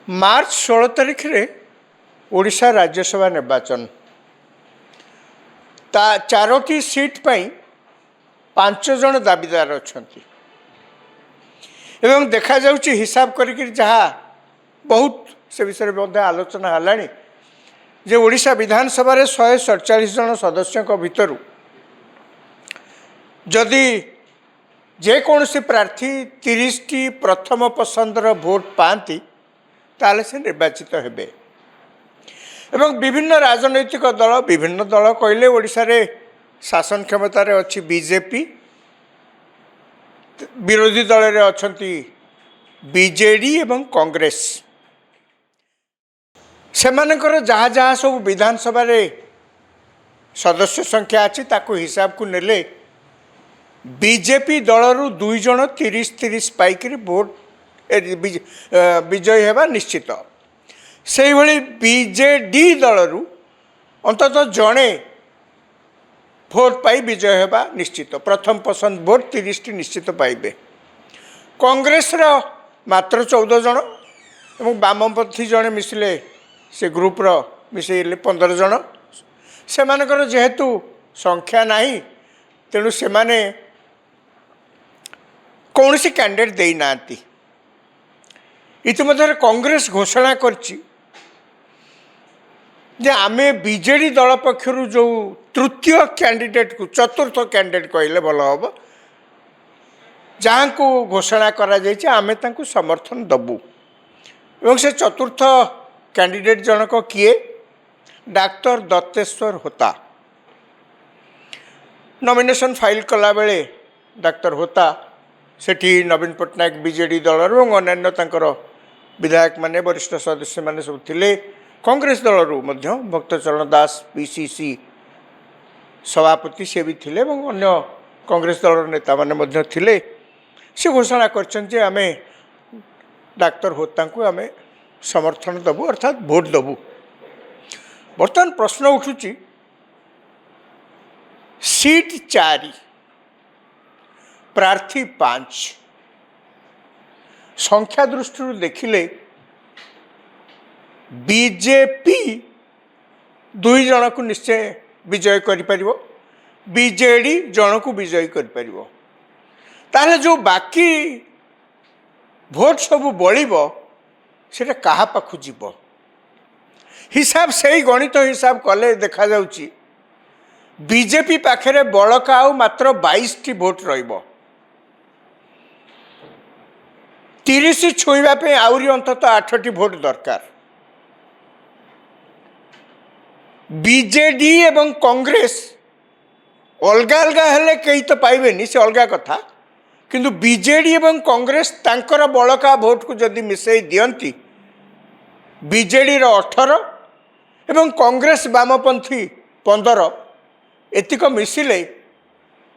मार्च 16 तारिख रे ओडिशा राज्यसभा निर्वाचन ता चारोटी सीट पाई 5 जन दाबीदार अच्छा एवं देखा जाउची हिसाब करिक जहाँ बहुत से विषय में आलोचना हलानी जे ओडिशा विधानसभा 147 जन सदस्यों भितर जदि जेकोसी प्रार्थी 30 टी प्रथम पसंदर भोट पाती ताले से निर्वाचित हेबे एवं विभिन्न राजनैतिक दल कहले ओडिशा रे शासन क्षमतार अच्छी बीजेपी विरोधी दल रे अछंती बीजेडी एवं कांग्रेस सेमानकर जहाँ जहाँ सब विधानसभा रे सदस्य संख्या अच्छी ताकू हिसाब को नेले बीजेपी दलरू 2 जन 30-30 पाइक भोट विजयी हेबा निश्चित से भली बीजेडी दलरू अंतत जड़े भोट पाई विजय हेबा निश्चित प्रथम पसंद भोट 30 टी निश्चित पाइबे कांग्रेस मात्र 14 जन एवं वामपंथी जड़े मिसिले से ग्रुप मिसेले 15 जन से मानकर जेहेतु संख्या नहीं तेणु से माने कौन सी कैंडिडेट दे ना इतिमध्य कांग्रेस घोषणा करछि जे आमे बीजेडी दल पक्षर जो तृतीय कैंडिडेट को चतुर्थ कैंडिडेट कहले भल हम जहाँ को घोषणा करा जाइए आमे तांको समर्थन दबू एवं से चतुर्थ कैंडिडेट जनक किए डॉक्टर दत्तेश्वर होता नॉमिनेशन फाइल कला बेले डॉक्टर होता सेठी नवीन पट्टनायक बीजेडी दल और अन्य तांकर विधायक माने वरिष्ठ सदस्य माने सब थिले कांग्रेस दलरू मध्य भक्तचरण दास पीसीसी सभापति से भी थिले और अन्य कांग्रेस दल नेता माने मध्य थिले से घोषणा करछन जे आमे डॉक्टर होता को आमे समर्थन दबू अर्थात भोट दबू बर्तमान प्रश्न उठुची सीट 4 प्रार्थी 5 संख्या दृष्टि देखिले बीजेपी 2 जन को निश्चय विजय करिपरिबो बीजेडी जन को विजय करिपरिबो ताले जो बाकी भोट सब बलिबो सेटा कहा पाखु जीव हिसाब से ही गणित हिसाब कले देखा जाउची बीजेपी पाखरे बड़का आउ मात्र 22 टी भोट रहिबो 30 छुईबा पे आउरी अंतत 8 टी भोट दरकार बीजेडी एवं कांग्रेस अलगा अलगा हेले कई तो पाइबेनी से अलगा कथा किंतु बीजेडी एवं कांग्रेस तांकर बड़का भोट को जदि मिसई दियंती बीजेडी रो 18 एवं कांग्रेस वामपंथी 15 एतिक मिसिले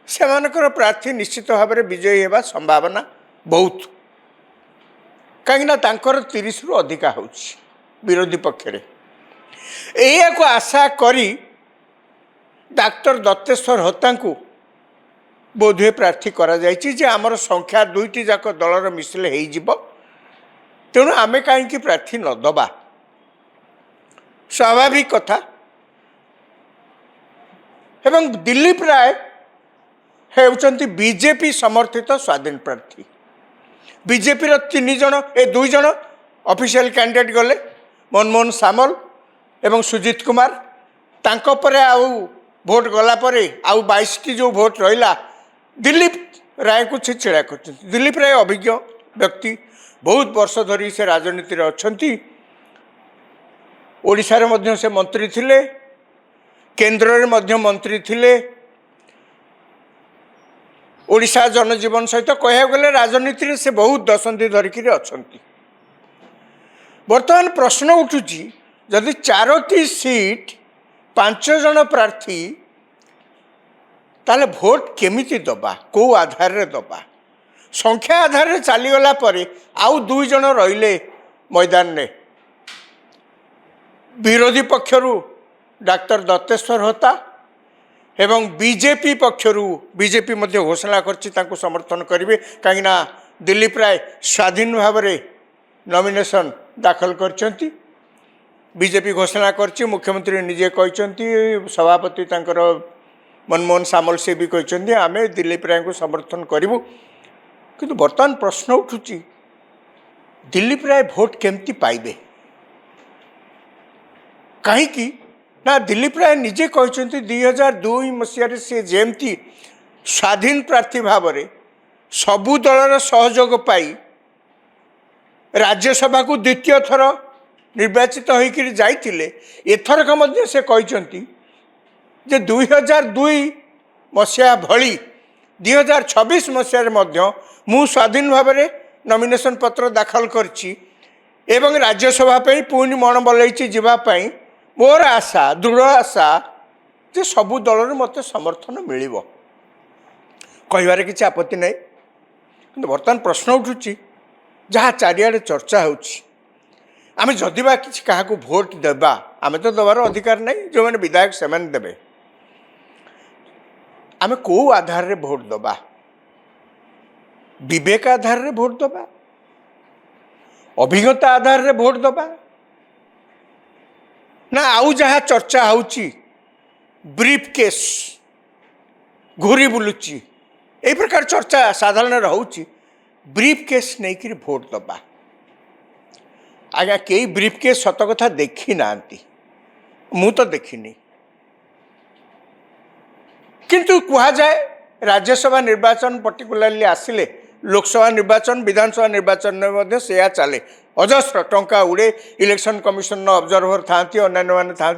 सेमानकर प्रार्थी निश्चित भाव में विजयी हेबा संभावना बहुत कहीं तांकर 30 रु अधिका होउछि विरोधी पक्षरे एया को आशा करी डॉक्टर दत्तेश्वर होता को बोधे प्रार्थी करा जायछि जे आमर संख्या 2टी जाक दलर मिसिले हेइ जिवो तेणु आमे कहीं प्रार्थी न दबा स्वाभाविक कथा एवं दिलीप राय हेउचंती बीजेपी समर्थित स्वाधीन प्रार्थी बीजेपी 3 जन 2 जन ऑफिशियल कैंडिडेट गले मनमोहन सामल एवं सुजीत कुमार तांको परे आउ भोट गला परे आउ 22 टी जो भोट रहिला दिलीप राय को छेड़ा कर दिलीप राय अभिज्ञ व्यक्ति बहुत वर्ष धरी से राजनीति रे अछंती ओडिशा रे मध्य से मंत्री थिले केंद्र रे मध्य मंत्री थिले ओडिशा जनजीवन सहित कह गले राजनीति रे से बहुत दशंधि धरिकी अछंती वर्तमान प्रश्न उठुची जदि 4टी सीट 5 जन प्रार्थी ताले भोट केमिति दबा को आधार रे दबा संख्या आधार रे चलीगला परे आउ 2 जन रहिले मैदान ने विरोधी पक्षरू डॉक्टर दत्तेश्वर होता एवं बीजेपी पक्षरू बीजेपी मध्य घोषणा करछि तांको समर्थन करिवे कहीं दिलीप राय स्वाधीन भाव में नॉमिनेशन दाखल करछंती बीजेपी घोषणा करछि मुख्यमंत्री निजे कहछंती सभापति तांकर मनमोहन सामल से भी कहछंती आमे दिलीप राय को समर्थन करिवु किंतु वर्तमान प्रश्न उठुछि दिलीप राय भोट केमती पाइबे कहीं ना दिलीप राय निजे कहछंती 2002 मसीह से जेमती स्वाधीन प्रार्थी भाव में सबु दलर सहयोग पाई राज्यसभा को द्वितीय थर निर्वाचित होकर जाइतिले एथरक मध्य से कहछंती जे 2002 मसीहा भली 2026 मसीह मध्य मु स्वाधीन भाव में नॉमिनेशन पत्र दाखल करछि एवं राज्यसभा पे पुणी मन बलैछि जीवाई मोर आशा दृढ़ आशा जे सबु दल मत समर्थन मिलिबो कहबार किसी आपत्ति नहीं कि बर्तमान प्रश्न उठुछि जहाँ चारिआडे चर्चा होछि आमे जदि बा किछि काहाकू भोट देबा आमे तो देवार अधिकार नहीं जो मैंने विधायक से देबे आमे को आधार रे भोट दबा विवेक आधार रे भोट दबा अभिज्ञता आधार रे भोट दबा ना आउ जहाँ चर्चा होछि ब्रीफ केस घूरी बुलुची यही प्रकार चर्चा साधारण रोचे ब्रीफ केस नहीं कि भोट दबा आज्ञा कई ब्रीफ केस सत कथा देखी ना मु तो देखनी किंतु कह जाए राज्यसभा निर्वाचन पर्टिकुलारली आसिले लोकसभा निर्वाचन विधानसभा निर्वाचन में से चले अजस्र टंका उड़े इलेक्शन कमिशन ऑब्जर्वर था अन्य मैंने था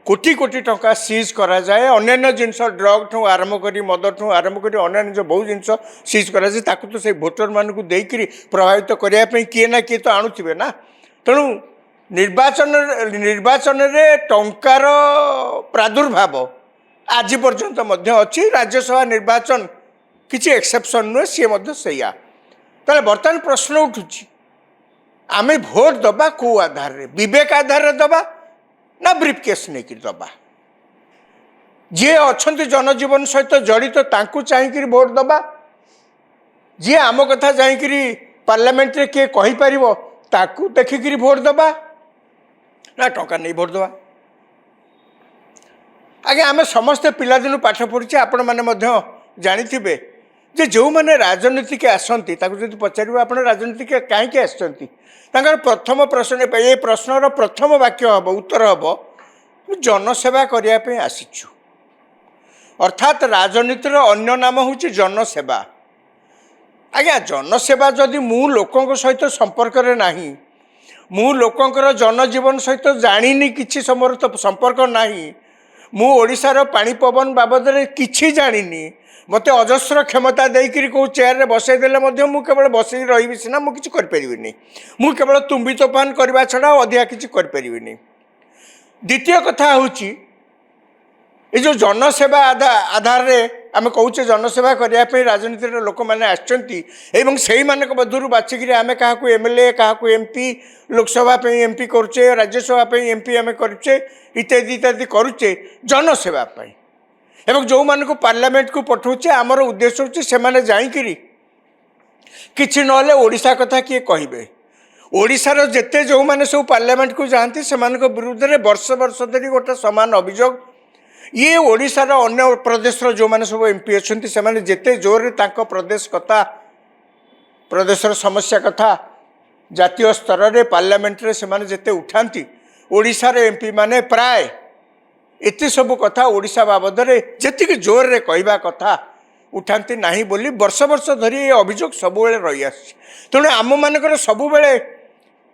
कोटी कोटी टंका सीज करा जाए अन्य जिनस ड्रग ठूँ आरंभ कर मद ठूँ आरंभ कर अन्य बहुत जिनस सीज करा जाए ताकू तो से भोटर मान को देकर प्रभावित करने किए ना किए तो आणुवे ना तेणु निर्वाचन रे टंकार प्रादुर्भाव आज पर्यंत अच्छी राज्यसभा निर्वाचन किसी एक्सेप्शन नुहे सी सैया ताले बर्तमान प्रश्न उठुची आमे भोट दबा को आधार रे विवेक आधार रे दबा ना ब्रीफ केस नहीं दबा जी अच्छा जनजीवन सहित जड़ित तांकु चाहिए भोट दबा जी आम कथा चाहिए पार्लियामेंट रे किए कहि परिवो ताकू देखिकी भोट दबा ना टंका नहीं भोट दबा आगे आम समस्ते पिलादिन पाठ पढ़ी आपण मैंने जानिथिबे जे जो मैंने राजनीति के आसती जब पचार आप राजनीति के कहीं आसती प्रथम प्रश्न ये प्रश्नर प्रथम वाक्य हम उत्तर हम जनसेवा करने आसीचु अर्थात राजनीतिर अन्य नाम हूँ जनसेवा आज्ञा जनसेवा जदि मु लोकों सहित संपर्क ना मु लोकंकर जनजीवन सहित जानी किसी समर तो संपर्क ना मु ओडिशार पानी पवन बाबद किसी जानी मत अजस्र क्षमता देकर कौ चेयर बसईदेले मु केवल बस रही सीना मुझे करें मु केवल तुम्बी तोफान करने छड़ा अधिका किसी करें द्वितीय कथा हूँ ये जो जनसेवा आधार रे आम कौचे जनसेवा करने राजनीति लोक मैंने आसई मधुर बाछिकी आम क्या एमएलए क्या एमपी लोकसभा एमपी करुचे राज्यसभा एमपी आम करुचे इत्यादि इत्यादि करुचे जनसेवा एवं जो मान को पार्लियामेंट को पठाऊे आमर उद्देश्य होची से माने जाइकरी किछि नले ओडिशा कथा किए कहिबे ओडिशार जेते जो माने सब पार्लियामेंट को जाती से विरुद्ध में वर्ष वर्ष धरी गोटे समान अभियोग ये ओडिशार अन्य प्रदेश जो माने सब एमपी अच्छा से माने जेते जोर तांको प्रदेश कथा प्रदेशर समस्या कथा जातीय स्तर में पार्लियामेंट रे से माने जेते उठाती ओडिशार एमपी माने प्राय एते सब कथा ओडिशा बाबद जी जोर रे कहवा कथा उठाती ना बोली वर्ष वर्ष धरी ये अभियोग सब रही तेणु आम मानकर सब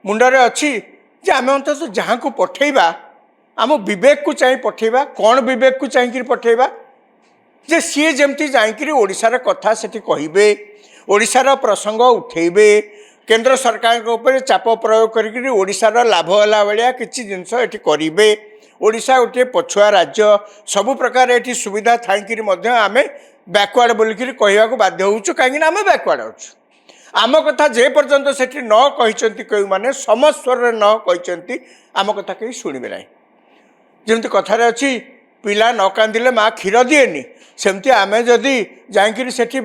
मुंडरे अच्छी जे आम अंत जहाँ को पठेबा आम विवेक को चाहिए पठेबा कौन विवेक को चाहिए पठेबा जे सी जमती जाकि ओडिशार कथा से कहे ओडिशार प्रसंग उठेबे केंद्र सरकार ऊपर चाप प्रयोग करके ओडिशार लाभ होला भाया किसी जिनस ये करेंगे ओडिशा गोटे पछुआ राज्य सबु प्रकार ये सुविधा थी आम बैकवर्ड बोलिकी कहवा को बाध्य होचु कहीं आम बैकवर्ड अच्छु आम कथा जे पर्यंत से न कहते कई मैंने समस्वर न कहते आम कथा कहीं शुणवे ना जमी कथार अच्छी पिला न कांदिले माँ क्षीर दिएनि सेमती आम जदि जाकि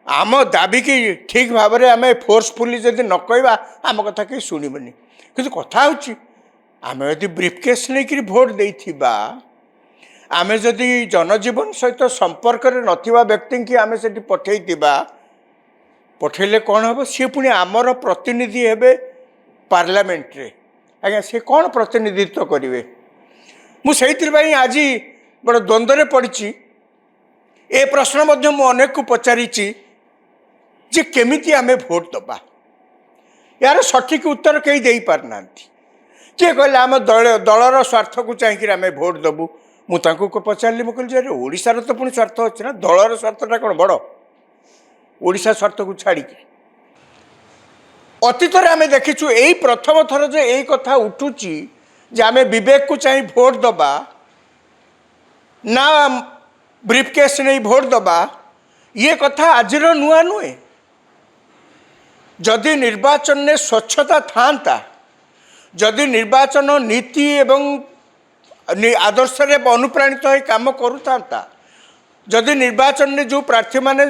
आम दाबी कि ठीक भाव में आम फोर्सफुली जदि न कहवा आम कथा कहीं शुणबनी कि कथा आम यदि ब्रीफकेस नहीं भोट देथिबा आम जदि जनजीवन सहित संपर्क नथिबा व्यक्ति की आम से पठेइथिबा पठेले कौन हम सी पुणी आमर प्रतिनिधि हेबे पार्लियामेंट रे आज्ञा सी कौन प्रतिनिधित्व करेंगे मुझे आज बड़ द्वंद्व पड़ी ए प्रश्न मु अनेक को पचारि जे केमिति आमे भोट दबा यार सठिक उत्तर कहीं दे पारना किए कहले आम दलर स्वार्थ को चाहिए आम भोट दबू मुझे पचारि मुझे ओडार तो पुणी स्वार्थ अच्छे ना दलर स्वार्थटा कौन बड़ ओडिशा स्वार्थ को छाड़ी अतीत आम देखीचु यही प्रथम थर जो यही कथा उठुची जे आम विवेक को चाहिए भोट दबा ना ब्रीफकेस नहीं भोट दबा ये कथा आज नुआ नुहे जदि निर्वाचन में स्वच्छता था जदि निर्वाचन नीति एवं आदर्श रे अनुप्राणित हो काम करूता जदि निर्वाचन में जो प्रार्थी माने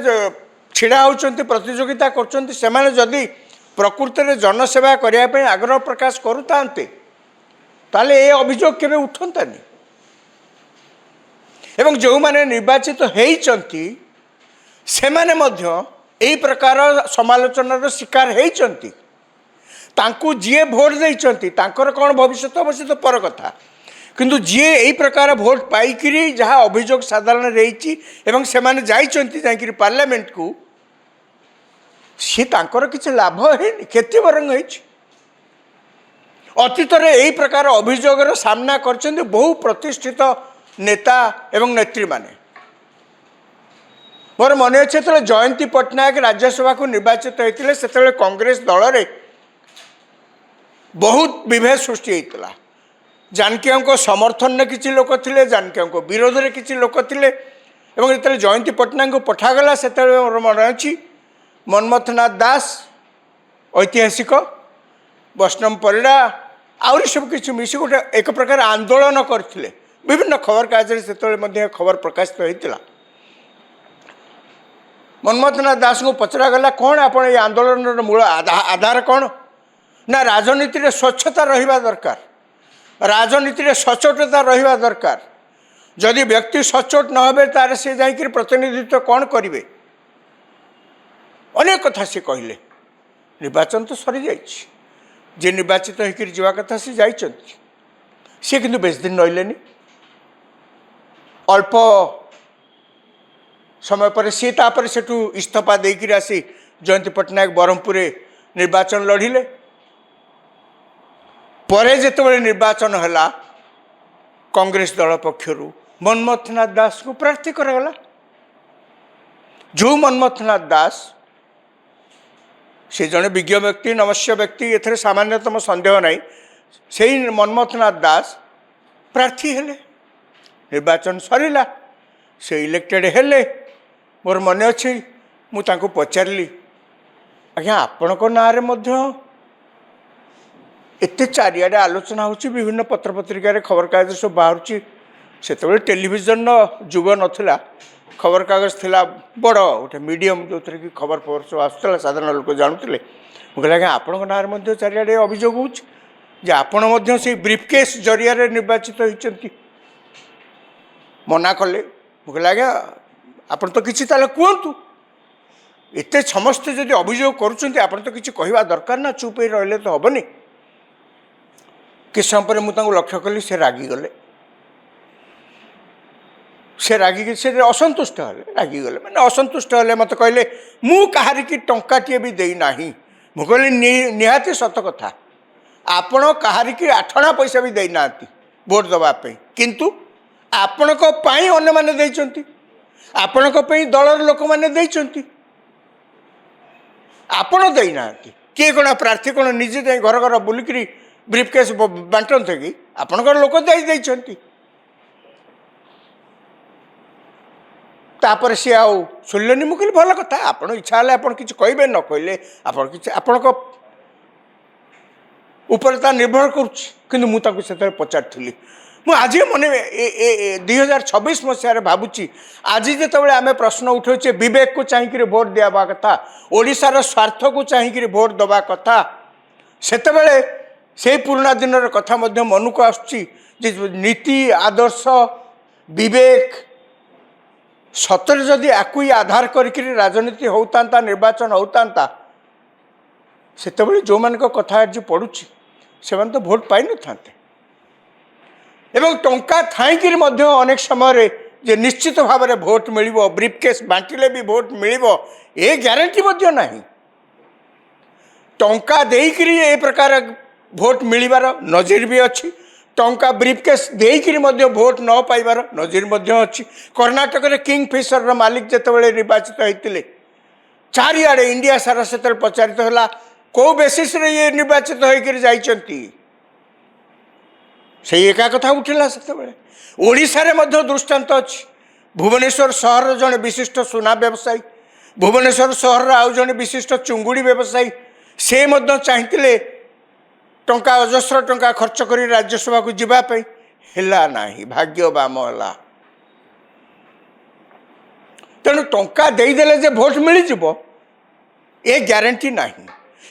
छिड़ा होती प्रतियोगिता कर प्रकृत में जनसेवा करने आग्रह प्रकाश करूता ताले ये अभियोग केबे उठंतानी एवं जो माने निर्वाचित होइचंती सेमाने मध्य यही प्रकार समालोचनार शिकार होइचंती तांकू जीए भोट देइचंती तांकर कौन भविष्य अवश्य तो पर कथा किंतु जीए यही प्रकार भोट पाइकिरी जहाँ अभियोग साधारण रही एवं सेमाने जाइचंती जाइकिरी पार्लियामेंट को सी तांकर किसी लाभ है क्षति बरंग होइछि अतीत यही प्रकार अभियोगर सामना कर बहु प्रतिष्ठित नेता एवं नेत्री माने मोर मन अच्छे जो जयंती पट्टनायक राज्यसभा को निर्वाचित होते से कांग्रेस दल रे बहुत विभेद सृष्टि होता जानकी समर्थन में किसी लोक थे जानकी विरोध में किसी लोक थे जो जयंती पट्टनायक को पठागला से मोर मन अच्छी मनमथनाथ दास ऐतिहासिक वैष्णव परिड़ा आउरी सब किसी मिसी गोटे एक प्रकार आंदोलन करते विभिन्न खबर कागज से खबर प्रकाशित होता मनमथनाथ दास को पचरागला कौन आप आंदोलन मूल आधार कौन ना राजनीति रे स्वच्छता रहिबा दरकार राजनीति रे सचोटता रहिबा दरकार जदि व्यक्ति सचोट न होबे तार से जाइकिर प्रतिनिधित्व कौन करिवे अनेक कथा से कहले निर्वाचन तो सरी जाइछि जे निर्वाचित होकर जीवा कथा से जाइछन्ति सी किंतु बेस दिन रहिलेनी अल्प समय पर सी तापर सेठू इस्तीफा देकर आसी जयंती पट्टनायक ब्रह्मपुर निर्वाचन लड़िले परे जेतेबेले निर्वाचन हला कांग्रेस दल पक्षरु मनमथनाथ दास को प्रार्थी करागला जो मनमथनाथ दास से जड़े विज्ञ व्यक्ति नमस्य व्यक्ति एथरे सामान्यतम संदेह नहीं से मनमथनाथ दास प्रार्थी हेले निर्वाचन सरिला से इलेक्टेड हेले मोर मन अच्छी मुझे पचारि आज्ञा आपण ना एत चारिआडे आलोचना होची विभिन्न पत्र पत्रिका खबर कागज सब बाहर से टेलीविजन जुग नाला खबर कागज थिला बड़ गोटे मीडियम जो थी कि खबर खबर सब आसूला साधारण लोक जानूले मुझे आज्ञा आपण ना चारिआडे अभियोग हो आपण से ब्रीफकेस जरिया निर्वाचित होती मना कले मुझे आज्ञा आप तो किसी ताले कहतु एत समस्ते जब अभियोग कर तो किसी कहवा दरकार ना चुप ही रहिले तो हेनी कि समय पर मुझे लक्ष्य कली से रागिगले से रागिक से असंतुष्ट हेले रागिगले मैंने असंतुष्ट हेले मत कहले मु कहार की टंकाटे भी देना मुझे कहली निहाती सत कथा आपण कहार की आठना पैसा भी देना भोट दवाई किंतु आपण अन्य माने देइचंती आपण दलर लोक मैंने देइचंती आपण देना किए कौन प्रार्थी कौन निजे जाए घर घर बुलिकी ब्रीफकेस बांटते कि आपणकर लोक देइचंती तापर सी आउ शुणिलेनी मुझे भल कथा आप इच्छा है आप किसी कहे न कहले आपण उपर ता निर्भर करुँच कि मुझे पचारि ମୁଁ ଆଜି ମନେ 2026 ମସିହାରେ ଭାବୁଛି ଆଜି ଯେତେବେଳେ ଆମେ ପ୍ରଶ୍ନ ଉଠାଉଛେ ବିବେକକୁ ଚାହିଁକିରି ଭୋଟ ଦିଆବା କଥା, ଓଡ଼ିଶାର ସ୍ୱାର୍ଥକୁ ଚାହିଁକିରି ଭୋଟ ଦେବା କଥା, ସେତେବେଳେ ସେଇ ପୁରୁଣା ଦିନର କଥା ମଧ୍ୟ ମନକୁ ଆସୁଛି ଯେ ନୀତି ଆଦର୍ଶ ବିବେକ ସତରେ ଯଦି ଆକୁ ଆଧାର କରିକିରି ରାଜନୀତି ହେଉଥାନ୍ତା, ନିର୍ବାଚନ ହେଉଥାନ୍ତା, ସେତେବେଳେ ଯେଉଁମାନଙ୍କ କଥା ଆଜି ପଡ଼ୁଛି ସେମାନେ ତ ଭୋଟ ପାଇନଥାନ୍ତେ। ଏବଂ ଟଙ୍କା ଥାଇକିରି ମଧ୍ୟ ଅନେକ ସମୟରେ ଯେ ନିଶ୍ଚିତ ଭାବରେ ଭୋଟ ମିଳିବ, ବ୍ରିଫକେସ୍ ବାଣ୍ଟିଲେ ବି ଭୋଟ ମିଳିବ ଏ ଗ୍ୟାରେଣ୍ଟି ମଧ୍ୟ ନାହିଁ। ଟଙ୍କା ଦେଇକିରି ଏ ପ୍ରକାର ଭୋଟ ମିଳିବାର ନଜିର ବି ଅଛି, ଟଙ୍କା ବ୍ରିଫକେସ୍ ଦେଇକିରି ମଧ୍ୟ ଭୋଟ ନ ପାଇବାର ନଜିର ମଧ୍ୟ ଅଛି। କର୍ଣ୍ଣାଟକରେ କିଙ୍ଗଫିସରର ମାଲିକ ଯେତେବେଳେ ନିର୍ବାଚିତ ହୋଇଥିଲେ, ଚାରିଆଡ଼େ ଇଣ୍ଡିଆ ସାରା ସେତେବେଳେ ପ୍ରଚାରିତ ହେଲା କେଉଁ ବେସିସ୍ରେ ଇଏ ନିର୍ବାଚିତ ହୋଇକରି ଯାଇଛନ୍ତି, ସେଇ ଏକା କଥା ଉଠିଲା ସେତେବେଳେ। ଓଡ଼ିଶାରେ ମଧ୍ୟ ଦୃଷ୍ଟାନ୍ତ ଅଛି। ଭୁବନେଶ୍ୱର ସହରର ଜଣେ ବିଶିଷ୍ଟ ସୁନା ବ୍ୟବସାୟୀ, ଭୁବନେଶ୍ୱର ସହରର ଆଉ ଜଣେ ବିଶିଷ୍ଟ ଚୁଙ୍ଗୁଡ଼ି ବ୍ୟବସାୟୀ, ସେ ମଧ୍ୟ ଚାହିଁଥିଲେ ଟଙ୍କା ଅଜସ୍ର ଟଙ୍କା ଖର୍ଚ୍ଚ କରି ରାଜ୍ୟସଭାକୁ ଯିବା ପାଇଁ, ହେଲା ନାହିଁ, ଭାଗ୍ୟ ବାମ ହେଲା। ତେଣୁ ଟଙ୍କା ଦେଇଦେଲେ ଯେ ଭୋଟ ମିଳିଯିବ ଏ ଗ୍ୟାରେଣ୍ଟି ନାହିଁ,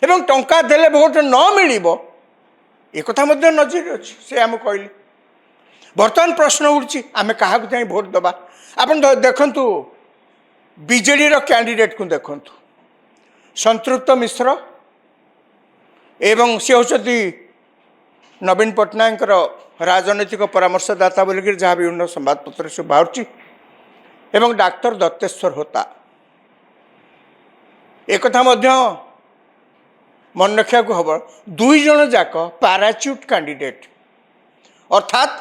ଏବଂ ଟଙ୍କା ଦେଲେ ଭୋଟ ନ ମିଳିବ একথা মধ্যে নজর ଅଛି। ସେ ଆମେ କହିଲେ ବର୍ତ୍ତମାନ ପ୍ରଶ୍ନ ଉଠୁଛି ଆମେ କାହାକୁ ଯାଇ ଭୋଟ ଦେବା। ଆପଣ ଦେଖନ୍ତୁ ବିଜେଡ଼ିର କ୍ୟାଣ୍ଡିଡେଟ୍କୁ ଦେଖନ୍ତୁ, ସନ୍ତୃପ୍ତ ମିଶ୍ର ଏବଂ ସେ ହେଉଛନ୍ତି ନବୀନ ପଟ୍ଟନାୟକଙ୍କର ରାଜନୈତିକ ପରାମର୍ଶଦାତା ବୋଲିକି ଯାହା ବିଭିନ୍ନ ସମ୍ବାଦପତ୍ରରେ ସବୁ ବାହାରୁଛି, ଏବଂ ଡାକ୍ତର ଦତ୍ତେଶ୍ୱର ହୋତା। একথা ମଧ୍ୟ ମନେ ରଖିବାକୁ ହେବ, ଦୁଇ ଜଣ ଯାକ ପାରାଚ୍ୟୁଟ୍ କ୍ୟାଣ୍ଡିଡେଟ୍, ଅର୍ଥାତ୍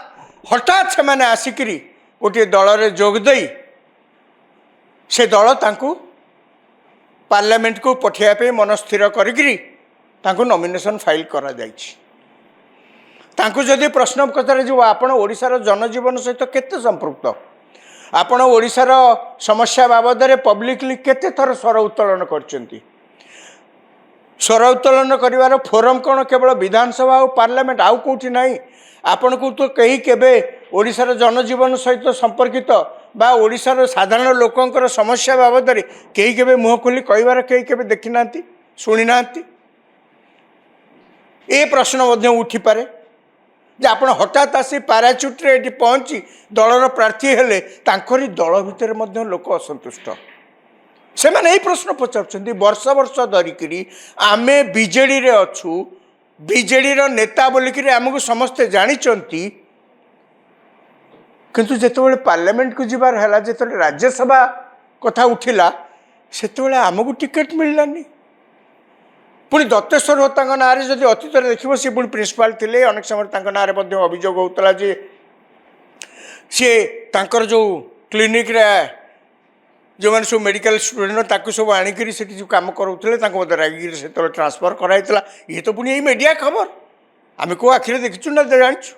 ହଠାତ୍ ସେମାନେ ଆସିକିରି ଗୋଟିଏ ଦଳରେ ଯୋଗ ଦେଇ ସେ ଦଳ ତାଙ୍କୁ ପାର୍ଲାମେଣ୍ଟକୁ ପଠାଇବା ପାଇଁ ମନ ସ୍ଥିର କରିକିରି ତାଙ୍କୁ ନମିନେସନ୍ ଫାଇଲ୍ କରାଯାଇଛି। ତାଙ୍କୁ ଯଦି ପ୍ରଶ୍ନ ପଚରାଯିବ ଆପଣ ଓଡ଼ିଶାର ଜନଜୀବନ ସହିତ କେତେ ସମ୍ପୃକ୍ତ, ଆପଣ ଓଡ଼ିଶାର ସମସ୍ୟା ବାବଦରେ ପବ୍ଲିକଲି କେତେ ଥର ସ୍ୱର ଉତ୍ତୋଳନ କରିଛନ୍ତି, ସ୍ୱର ଉତ୍ତୋଳନ କରିବାର ଫୋରମ୍ କ'ଣ କେବଳ ବିଧାନସଭା ଆଉ ପାର୍ଲାମେଣ୍ଟ, ଆଉ କେଉଁଠି ନାହିଁ। ଆପଣଙ୍କୁ ତ କେହି କେବେ ଓଡ଼ିଶାର ଜନଜୀବନ ସହିତ ସମ୍ପର୍କିତ ବା ଓଡ଼ିଶାର ସାଧାରଣ ଲୋକଙ୍କର ସମସ୍ୟା ବାବଦରେ କେହି କେବେ ମୁହଁ ଖୋଲି କହିବାର କେହି କେବେ ଦେଖିନାହାନ୍ତି, ଶୁଣି ନାହାନ୍ତି। ଏ ପ୍ରଶ୍ନ ମଧ୍ୟ ଉଠିପାରେ ଯେ ଆପଣ ହଠାତ୍ ଆସି ପାରାଚ୍ୟୁଟ୍ରେ ଏଠି ପହଞ୍ଚି ଦଳର ପ୍ରାର୍ଥୀ ହେଲେ, ତାଙ୍କରି ଦଳ ଭିତରେ ମଧ୍ୟ ଲୋକ ଅସନ୍ତୁଷ୍ଟ। ସେମାନେ ଏଇ ପ୍ରଶ୍ନ ପଚାରୁଛନ୍ତି ବର୍ଷ ବର୍ଷ ଧରିକିରି ଆମେ ବିଜେଡ଼ିରେ ଅଛୁ, ବିଜେଡ଼ିର ନେତା ବୋଲିକିରି ଆମକୁ ସମସ୍ତେ ଜାଣିଛନ୍ତି, କିନ୍ତୁ ଯେତେବେଳେ ପାର୍ଲାମେଣ୍ଟକୁ ଯିବାର ହେଲା, ଯେତେବେଳେ ରାଜ୍ୟସଭା କଥା ଉଠିଲା, ସେତେବେଳେ ଆମକୁ ଟିକେଟ୍ ମିଳିଲାନି। ପୁଣି ଦତ୍ତେଶ୍ୱର ହୋତାଙ୍କ ନାଁରେ ଯଦି ଅତୀତରେ ଦେଖିବ, ସେ ପୁଣି ପ୍ରିନ୍ସିପାଲ୍ ଥିଲେ, ଅନେକ ସମୟରେ ତାଙ୍କ ନାଁରେ ମଧ୍ୟ ଅଭିଯୋଗ ହେଉଥିଲା ଯେ ସିଏ ତାଙ୍କର ଯେଉଁ କ୍ଲିନିକ୍ରେ ଯେଉଁମାନେ ସବୁ ମେଡ଼ିକାଲ ଷ୍ଟୁଡେଣ୍ଟ ତାକୁ ସବୁ ଆଣିକିରି ସେଠି ଯେଉଁ କାମ କରାଉଥିଲେ ତାଙ୍କୁ ମଧ୍ୟ ରାଗିକିରି ସେତେବେଳେ ଟ୍ରାନ୍ସଫର୍ କରାଯାଇଥିଲା। ଇଏ ତ ପୁଣି ଏଇ ମିଡ଼ିଆ ଖବର, ଆମେ କେଉଁ ଆଖିରେ ଦେଖିଛୁ ନା ଜାଣିଛୁ।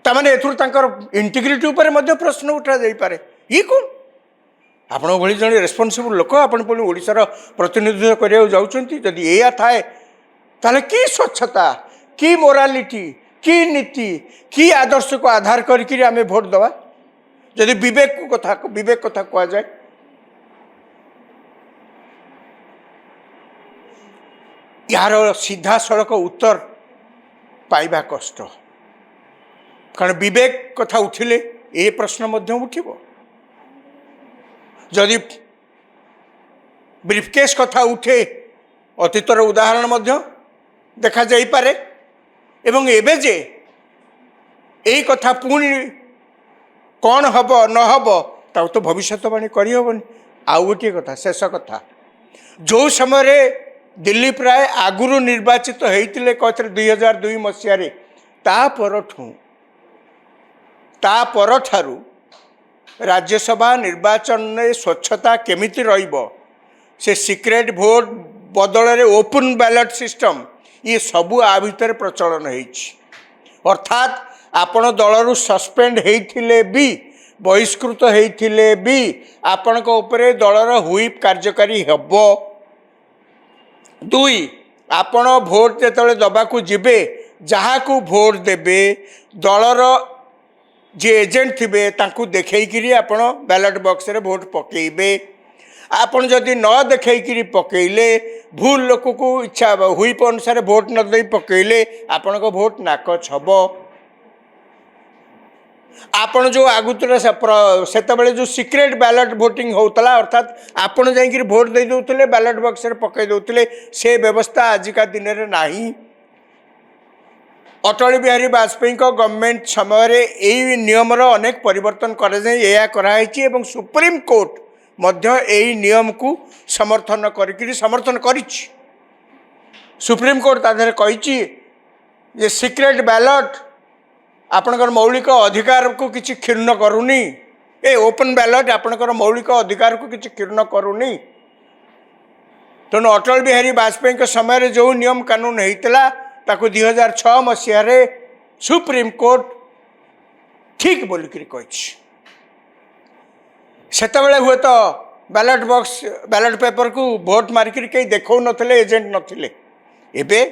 ତାମାନେ ଏଥିରୁ ତାଙ୍କର ଇଣ୍ଟିଗ୍ରିଟି ଉପରେ ମଧ୍ୟ ପ୍ରଶ୍ନ ଉଠାଯାଇପାରେ। ଇଏ କ'ଣ, ଆପଣଙ୍କ ଭଳି ଜଣେ ରେସ୍ପନ୍ସିବୁଲ୍ ଲୋକ, ଆପଣ ପୁଣି ଓଡ଼ିଶାର ପ୍ରତିନିଧିତ୍ୱ କରିବାକୁ ଯାଉଛନ୍ତି, ଯଦି ଏଇଆ ଥାଏ ତାହେଲେ କି ସ୍ୱଚ୍ଛତା, କି ମୋରାଲିଟି, କି ନୀତି, କି ଆଦର୍ଶକୁ ଆଧାର କରିକିରି ଆମେ ଭୋଟ ଦେବା? ଯଦି ବିବେକ କଥା କୁହାଯାଏ, ଏହାର ସିଧାସଳଖ ଉତ୍ତର ପାଇବା କଷ୍ଟ, କାରଣ ବିବେକ କଥା ଉଠିଲେ ଏ ପ୍ରଶ୍ନ ମଧ୍ୟ ଉଠିବ। ଯଦି ବ୍ରିଫକେସ୍ କଥା ଉଠେ, ଅତୀତର ଉଦାହରଣ ମଧ୍ୟ ଦେଖାଯାଇପାରେ, ଏବଂ ଏବେ ଯେ ଏଇ କଥା ପୁଣି କ'ଣ ହେବ ନ ହେବ ତାକୁ ତ ଭବିଷ୍ୟତବାଣୀ କରିହେବନି। ଆଉ ଗୋଟିଏ କଥା, ଶେଷ କଥା, ଯେଉଁ ସମୟରେ ଦିଲ୍ଲୀପ ରାୟ ଆଗରୁ ନିର୍ବାଚିତ ହେଇଥିଲେ କହିଥିଲେ 2002 ମସିହାରେ, ତା ପରଠାରୁ ରାଜ୍ୟସଭା ନିର୍ବାଚନରେ ସ୍ୱଚ୍ଛତା କେମିତି ରହିବ, ସେ ସିକ୍ରେଟ୍ ଭୋଟ ବଦଳରେ ଓପନ୍ ବ୍ୟାଲଟ୍ ସିଷ୍ଟମ୍, ଇଏ ସବୁ ଆ ଭିତରେ ପ୍ରଚଳନ ହେଇଛି। ଅର୍ଥାତ୍ ଆପଣ ଦଳରୁ ସସ୍ପେଣ୍ଡ ହେଇଥିଲେ ବି, ବହିଷ୍କୃତ ହେଇଥିଲେ ବି ଆପଣଙ୍କ ଉପରେ ଦଳର ହୁଇପ୍ କାର୍ଯ୍ୟକାରୀ ହେବ। 2, ଆପଣ ଭୋଟ ଯେତେବେଳେ ଦେବାକୁ ଯିବେ जहाँ को भोट देबे दलर जे एजेंट थिबे तांकू देखैकिरी आपण बैलेट बॉक्स रे भोट पकेइबे आपण जदि न देखैकिरी पकेइले भूल लोक को इच्छा हुईप अनुसार भोट न दे पकेइले आपण को भोट नाक छब आपण जो आगुतरा सेतबेले जो सीक्रेट बैलेट वोटिंग होतला अर्थात आपण जाइकिरी भोट दे दोतले बैलेट बॉक्स रे पकई दोतले से व्यवस्था आजिका दिन रे नाही। अटल बिहारी वाजपेयी को गवर्नमेंट समय यही नियम अनेक परिवर्तन कर सुप्रीम कोर्ट मध्य यही नियम को समर्थन कर सुप्रीम कोर्ट ताधर कही सीक्रेट बैलेट आपणकर मौलिक अधिकार को किसी क्षीर्ण करूनी ए ओपन बैलेट आपणकर मौलिक अधिकार को किसी क्षीर्ण करूनी तेणु अटल बिहारी वाजपेयी समय जो नियम कानून होता ताकू 2006 मसीह सुप्रीम कोर्ट ठीक बोलिक सेतबेले हुए तो बैलेट बॉक्स बैलेट पेपर को भोट मारिक कहीं देखो नथिले एजेंट नथिले एबे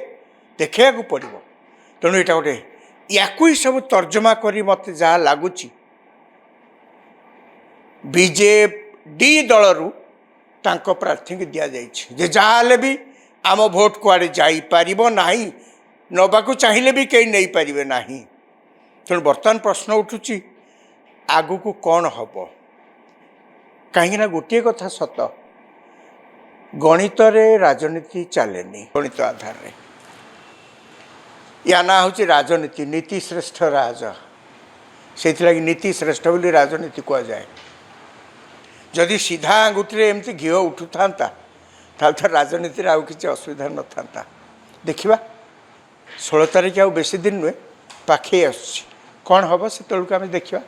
देखा पड़ो तेणु यहाँ गोटे या सब तर्जमा करी मत जहाँ लगुच बीजेडी दलरू तांको प्रार्थी की दि जाए जहाँ भी आम भोट कुआड़े जापर ना नबाकू चाहिए भी कहीं नहीं पारे ना तेणु बर्तमान प्रश्न उठुची आगु को कौन हम कहीं गोटे कथा सत गणित रे राजनीति चलेनी गणित आधार रे या ना हूँ राजनीति नीति श्रेष्ठ राज से नीति श्रेष्ठ बोली राजनीति कह जाए जदि सीधा आंगुठी एमती घी उठू था तो राजनीति आउ कि असुविधा न था देखा 16 तारिख आउ बेसी दिन नुहे पाखे आस कौन हम से आम देखा।